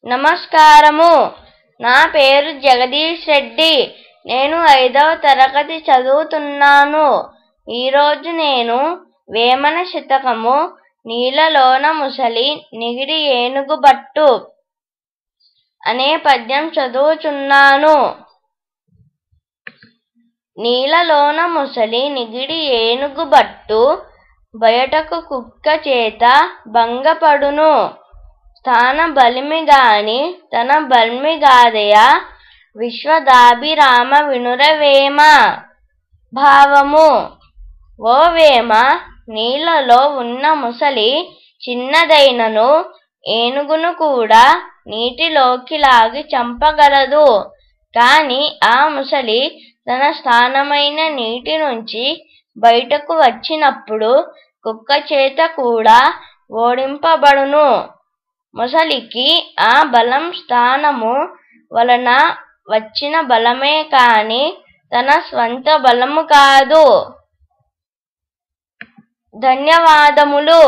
నమస్కారము. నా పేరు జగదీష్ రెడ్డి. నేను 5వ తరగతి చదువుతున్నాను. ఈరోజు నేను వేమన శతకము నీలలోన ముసలి నిగిడి ఏనుగు బట్టు అనే పద్యం చదువుచున్నాను. నీలలోన ముసలి నిగిడి ఏనుగు బట్టు బయటకు కుక్క చేత భంగపడును. తాన బలిమిగాని తన బల్మిగాదెయ విశ్వదాభిరామ వినురవేమ. భావము: ఓ వేమ, నీళ్లలో ఉన్న ముసలి చిన్నదైనను ఏనుగును కూడా నీటిలోకి లాగి చంపగలదు. కాని ఆ ముసలి తన స్థానమైన నీటి నుంచి బయటకు వచ్చినప్పుడు కుక్క చేత కూడా ఓడింపబడును. ముసలికి ఆ బలం స్థానము వలన వచ్చిన బలమే కాని తన స్వంత బలము కాదు. ధన్యవాదములు.